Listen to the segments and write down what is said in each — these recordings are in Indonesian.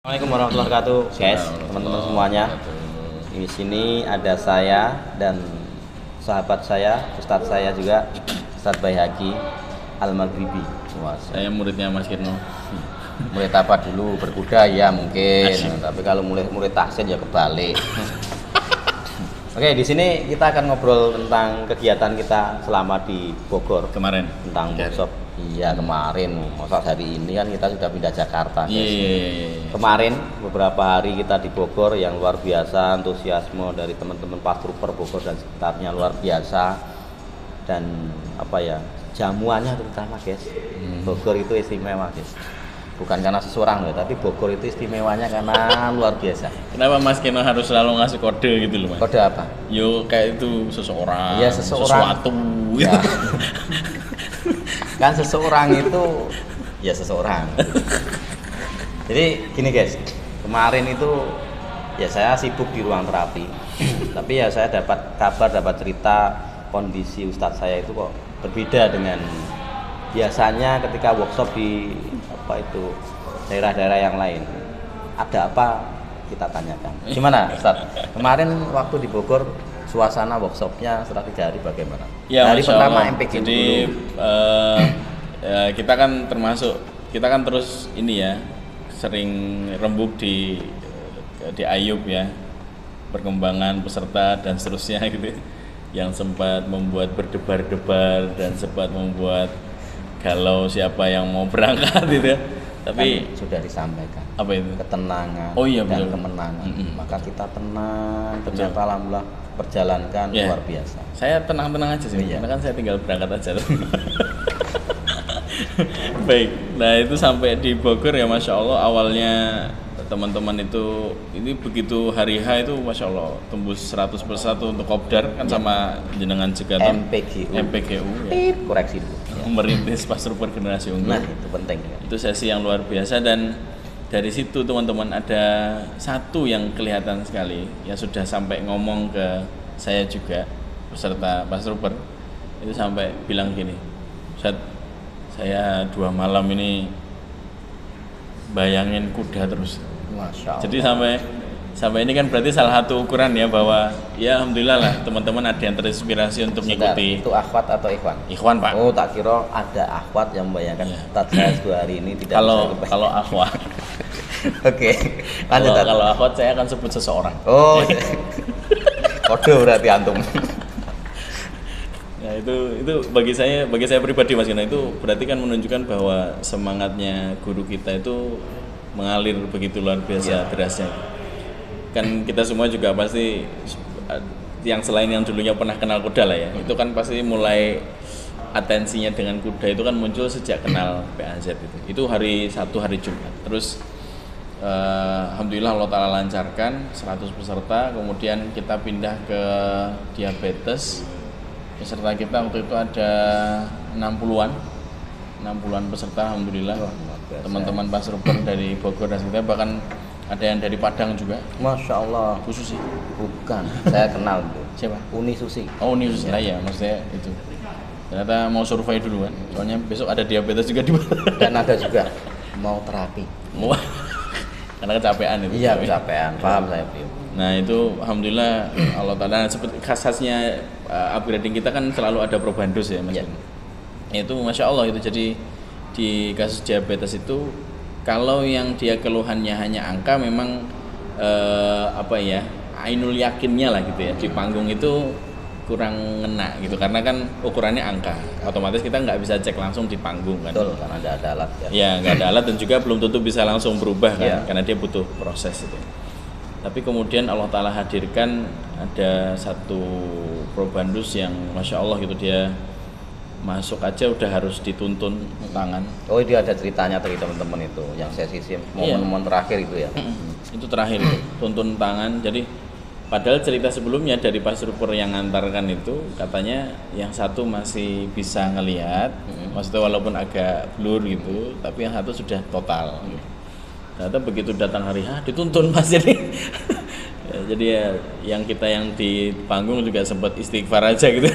Assalamualaikum warahmatullahi wabarakatuh, guys, teman-teman semuanya. Di sini ada saya dan sahabat saya, ustadz saya juga, Ustadz Baihaqi Al-Maghribi. Saya muridnya Mas Kirno. Murid apa dulu? Berkuda ya mungkin, Asyik. tapi kalau murid tahsin ya kebalik. Oke, di sini kita akan ngobrol tentang kegiatan kita selama di Bogor Kemarin tentang workshop. Iya kemarin, masa hari ini kan kita sudah pindah Jakarta. Guys. Iya. Kemarin beberapa hari kita di Bogor yang luar biasa, antusiasme dari teman-teman Pastrupper Bogor dan sekitarnya luar biasa, dan apa ya, jamuannya terutama guys. Bogor itu istimewa guys, bukan karena seseorang ya, tapi Bogor itu istimewanya karena luar biasa. Kenapa Mas Kirno harus selalu ngasih kode gitu loh Mas? Kode apa? Yo kayak itu seseorang, Iya, seseorang. sesuatu. Ya. Kan seseorang itu ya seseorang. Jadi gini guys, kemarin itu ya saya sibuk di ruang terapi, tapi ya saya dapat kabar, dapat cerita kondisi ustadz saya itu kok berbeda dengan biasanya ketika workshop di apa itu daerah-daerah yang lain. Ada apa? Kita tanyakan. Gimana Ustadz? Kemarin waktu di Bogor suasana workshopnya setelah 3 hari bagaimana? Ya, Hari Masya pertama Allah. MPG Jadi dulu. kita kan terus ini ya sering rembuk di Ayub ya, perkembangan peserta dan seterusnya gitu, yang sempat membuat berdebar-debar dan sempat membuat galau siapa yang mau berangkat gitu. Tapi Kan sudah disampaikan apa itu? ketenangan Oh iya, dan betul. kemenangan. Maka kita tenang, Betul. ternyata alhamdulillah perjalankan Ya. luar biasa. Saya tenang-tenang aja sih, Iya. karena kan saya tinggal berangkat aja. Baik, nah itu sampai di Bogor ya Masya Allah, awalnya teman-teman itu ini begitu hari H itu Masya Allah tembus 100% untuk kopdar kan sama jenengan juga MPGU. MPGU ya. Pip, koreksi dulu. Ya. Merintis Pastrupper Generasi Unggul. Nah, itu penting ya. Itu sesi yang luar biasa, dan dari situ teman-teman ada satu yang kelihatan sekali yang sudah sampai ngomong ke saya juga, peserta Pastrupper itu sampai bilang gini, Ustadz, saya 2 malam ini bayangin kuda terus. Masya Allah. Jadi sampai ini kan berarti salah satu ukuran ya, bahwa ya alhamdulillah lah teman-teman ada yang terinspirasi untuk Sebentar, mengikuti. itu akhwat atau ikhwan? Ikhwan Pak. Oh, tak kira ada akhwat yang membayangkan Iya. Ustadz saya 2 hari ini tidak Kalau bisa kebayang. kalau akhwat, Oke, lanjut Ustadz. kalau akhwat saya akan sebut seseorang. Oh, kode berarti antum. Ya itu bagi saya pribadi Mas Gina, itu berarti kan menunjukkan bahwa semangatnya guru kita itu mengalir begitu luar biasa derasnya. Kan kita semua juga pasti yang selain yang dulunya pernah kenal kuda lah ya, itu kan pasti mulai atensinya dengan kuda itu kan muncul sejak kenal PAZ itu. Itu hari Jumat. Terus alhamdulillah Allah Ta'ala lancarkan 100 peserta, kemudian kita pindah ke diabetes. Peserta kita waktu itu ada 60-an peserta, alhamdulillah. Teman-teman Pastrupper dari Bogor dan sekitar, bahkan ada yang dari Padang juga. Masya Allah. Khusus sih. Bukan, saya kenal tuh. Siapa? Uni Susi. Oh, ini khusus. Nah, ya, maksudnya itu. Ternyata mau survei dulu kan. Soalnya besok ada diabetes juga di Dan ada juga mau terapi. Wah. Karena kecapean itu. Iya, kecapean. Paham saya, Bro. Nah, itu alhamdulillah Allah Ta'ala, seperti khasnya upgrading kita kan selalu ada probandus ya Mas. Iya. Itu Masya Allah itu, jadi di kasus diabetes itu kalau yang dia keluhannya hanya angka, memang apa ya, ainul yakinnya lah gitu ya, di panggung itu kurang ngena gitu, karena kan ukurannya angka, otomatis kita nggak bisa cek langsung di panggung kan. Betul, karena ada alat ya. Ya nggak ada alat, dan juga belum tentu bisa langsung berubah kan, Iya. karena dia butuh proses itu. Tapi kemudian Allah Ta'ala hadirkan ada satu probandus yang Masya Allah gitu, dia masuk aja udah harus dituntun tangan. Oh, itu ada ceritanya tadi teman-teman itu, yang sesi momen-momen terakhir itu ya. Itu terakhir itu, tuntun tangan. Jadi padahal cerita sebelumnya dari Pastrupper yang ngantarkan itu, katanya yang satu masih bisa ngelihat, maksudnya walaupun agak blur gitu, tapi yang satu sudah total. Ternyata begitu datang hari H dituntun Mas, jadi ya, jadi ya yang kita yang di panggung juga sempat istighfar aja gitu.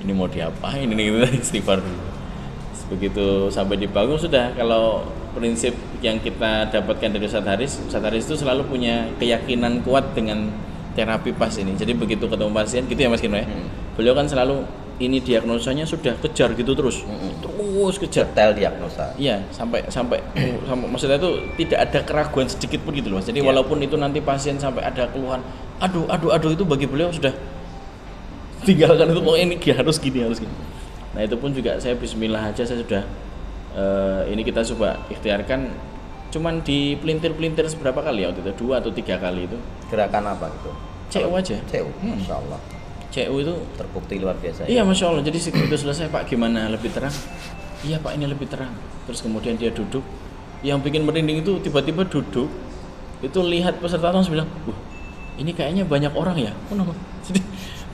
Ini mau diapain ini, gitu, istighfar dulu. Begitu sampai di panggung sudah, kalau prinsip yang kita dapatkan dari Ustadz Haris itu selalu punya keyakinan kuat dengan terapi pas ini. Jadi begitu ketemu pasien gitu ya Mas Kino ya. Beliau kan selalu ini diagnosanya sudah kejar gitu terus kejar detail diagnosa. Iya, sampai maksudnya itu tidak ada keraguan sedikit pun gitu loh Mas. Jadi walaupun itu nanti pasien sampai ada keluhan, aduh itu bagi beliau sudah tinggalkan itu, pokoknya ini harus gini. Nah itu pun juga saya bismillah aja, saya sudah ini kita coba ikhtiarkan, cuman di pelintir seberapa kali ya waktu itu, 2 atau 3 kali itu. Gerakan apa itu? CU aja. CU, Masya Allah. CU itu terbukti luar biasa. Iya, Masya Allah. Jadi itu selesai, Pak gimana, lebih terang? Iya Pak, ini lebih terang. Terus kemudian dia duduk. Yang bikin merinding itu tiba-tiba duduk, itu lihat peserta langsung bilang, ini kayaknya banyak orang ya. Kenapa? Jadi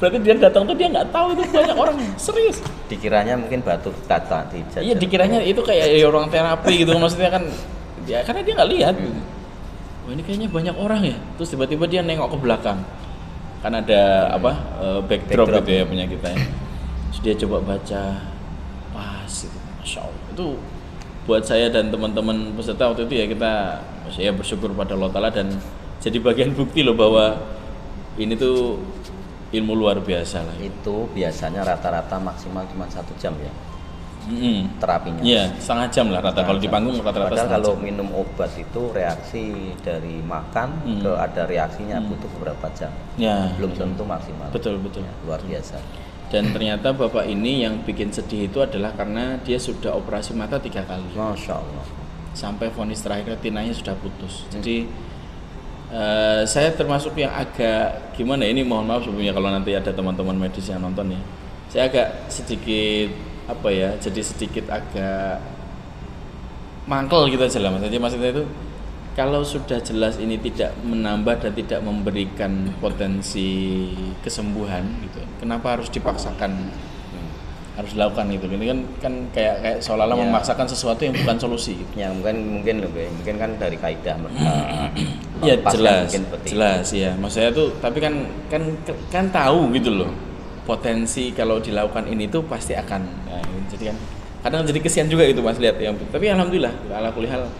berarti dia datang tuh dia nggak tahu itu banyak orang, serius. Dikiranya mungkin batu kata dijajah. Iya, dikiranya itu kayak orang terapi gitu, maksudnya kan. Ya karena dia nggak lihat. Ini kayaknya banyak orang ya. Terus tiba-tiba dia nengok ke belakang. Kan ada backdrop gitu ya punya kita ya. Terus dia coba baca, pas itu, Masya Allah. Itu buat saya dan teman-teman peserta waktu itu ya, saya bersyukur pada Allah Ta'ala dan jadi bagian bukti loh bahwa ini tuh ilmu luar biasa lah. Itu biasanya rata-rata maksimal cuma 1 jam ya. Terapinya. Iya, setengah jam lah rata. Kalau di panggung rata-rata. Padahal kalau minum obat itu reaksi dari makan ke ada reaksinya butuh beberapa jam. Ya. Belum tentu maksimal. Betul. Ya, luar biasa. Dan ternyata bapak ini yang bikin sedih itu adalah karena dia sudah operasi mata 3 kali. Masya Allah. Sampai vonis terakhir retinanya sudah putus. Jadi saya termasuk yang agak gimana, ini mohon maaf sebelumnya kalau nanti ada teman-teman medis yang nonton ya. Saya agak sedikit jadi sedikit agak mangkel gitu aja lah Mas. Jadi maksudnya itu kalau sudah jelas ini tidak menambah dan tidak memberikan potensi kesembuhan gitu, kenapa harus dipaksakan harus dilakukan gitu? Ini kan kayak seolah-olah memaksakan sesuatu yang bukan solusi gitu. Ya mungkin mungkin kan dari kaidah ya jelas ya. Maksudnya itu tapi kan tahu gitu loh. Potensi kalau dilakukan ini tuh pasti akan jadi kan kadang jadi kesian juga gitu Mas lihat yang, tapi alhamdulillah ala kulli hal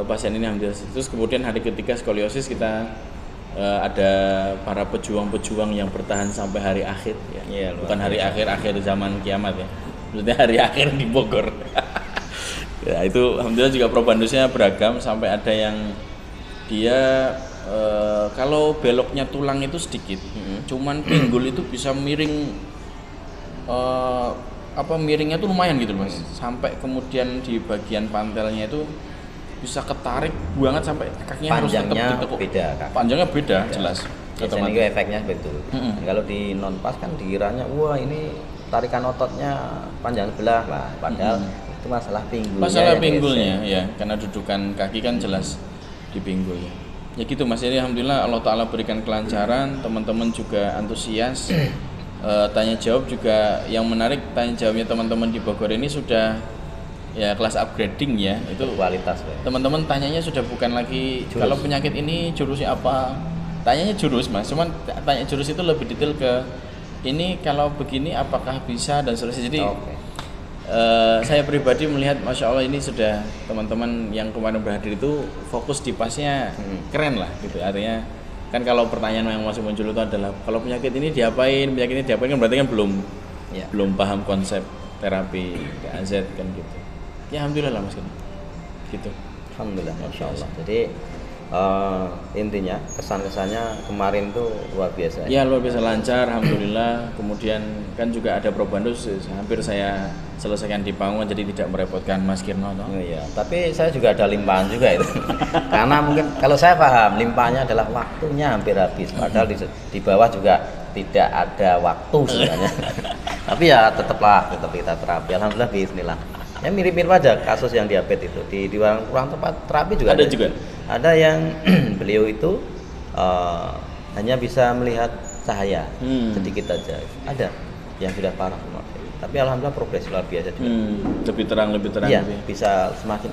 pasien ini alhamdulillah. Terus kemudian hari ketiga skoliosis kita ada para pejuang-pejuang yang bertahan sampai hari akhir ya, bukan hari akhir zaman kiamat ya, maksudnya hari akhir di Bogor. Ya itu alhamdulillah juga probandusnya beragam, sampai ada yang dia kalau beloknya tulang itu sedikit, cuman pinggul itu bisa miring, miringnya tuh lumayan gitu Mas. Sampai kemudian di bagian pantelnya itu bisa ketarik banget sampai kakinya harus tetap ditekuk. Panjangnya beda, jelas. Biasanya itu efeknya betul. Kalau di non pas kan dikiranya wah ini tarikan ototnya panjang sebelah lah, padahal itu masalah pinggulnya. Masalah pinggulnya ya, karena dudukan kaki kan jelas di pinggul ya. Ya gitu Mas, jadi alhamdulillah Allah Ta'ala berikan kelancaran, teman-teman juga antusias. Tanya jawab juga yang menarik, tanya jawabnya teman-teman di Bogor ini sudah ya kelas upgrading ya, itu kualitas ya. Teman-teman tanyanya sudah bukan lagi jurus. Kalau penyakit ini jurusnya apa, tanyanya jurus Mas, cuman tanya jurus itu lebih detail ke ini kalau begini apakah bisa dan seterusnya. Jadi saya pribadi melihat Masya Allah ini sudah teman-teman yang kemarin berhadir itu fokus di pasnya keren lah gitu. Artinya kan kalau pertanyaan yang masih muncul itu adalah kalau penyakit ini diapain kan berarti kan belum paham konsep terapi AZ kan gitu. Ya alhamdulillah lah Mas gitu. Alhamdulillah Masya Allah. Jadi intinya kesan-kesannya kemarin tuh luar biasa. Ya luar biasa lancar alhamdulillah. Kemudian kan juga ada probandus hampir saya selesaikan di panggung, jadi tidak merepotkan Mas Kirno toh. Iya, tapi saya juga ada limpahan juga itu. Karena mungkin kalau saya paham limpahnya adalah waktunya hampir habis, padahal di bawah juga tidak ada waktu sebenarnya. Tapi ya tetap kita terapi. Alhamdulillah bismillah. Ya mirip-mirip aja kasus yang diabetes itu di ruang tempat terapi juga ada juga. Ada yang beliau itu hanya bisa melihat cahaya sedikit aja. Ada yang sudah parah semua. Tapi alhamdulillah progres luar biasa juga. Lebih terang. Iya, bisa semakin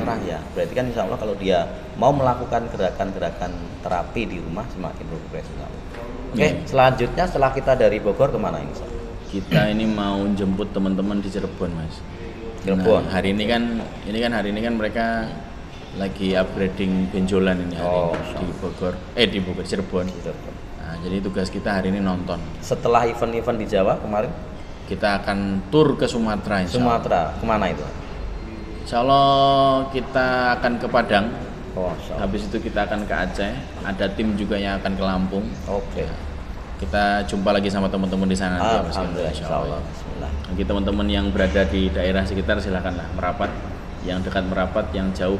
terang ya. Berarti kan insya Allah kalau dia mau melakukan gerakan-gerakan terapi di rumah semakin progres. Oke, selanjutnya setelah kita dari Bogor kemana ini? Kita ini mau jemput teman-teman di Cirebon Mas. Cirebon. Nah, hari ini kan mereka lagi upgrading benjolan ini hari Oh, ini di Bogor Cirebon. Nah, jadi tugas kita hari ini nonton. Setelah event-event di Jawa kemarin, Kita akan tur ke Sumatera. Insya Allah. Sumatera kemana itu? Insya Allah kita akan ke Padang. Oh, insya Allah. Habis itu kita akan ke Aceh. Ada tim juga yang akan ke Lampung. Oke. Kita jumpa lagi sama teman-teman di sana nanti ya, Mas Ginto, Alhamdulillah, insya insya Allah. Allah. Bismillah. Bagi teman-teman yang berada di daerah sekitar silakanlah merapat. Yang dekat merapat, yang jauh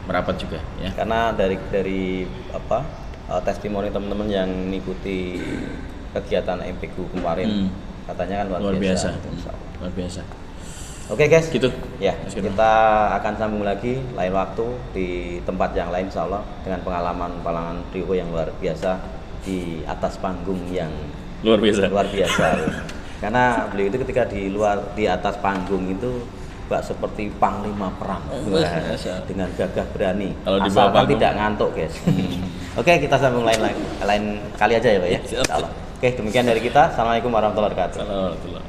merapat juga ya. Karena dari apa testimoni teman-teman yang mengikuti kegiatan MPQ kemarin, katanya kan luar biasa. Insya Allah. Luar biasa. Oke guys, Gitu. ya Mas Ginto. kita akan sambung lagi lain waktu di tempat yang lain insya Allah dengan pengalaman trio yang luar biasa di atas panggung yang Luar biasa. luar biasa. Karena beliau itu ketika di atas panggung itu seperti panglima perang. Wah, dengan gagah berani. Kalau di bawah asalkan panggung. tidak ngantuk guys. Oke, kita sambung lain kali aja ya Pak ya. Siap. Insya Allah. Oke, demikian dari kita. Assalamualaikum warahmatullahi wabarakatuh. Assalamualaikum.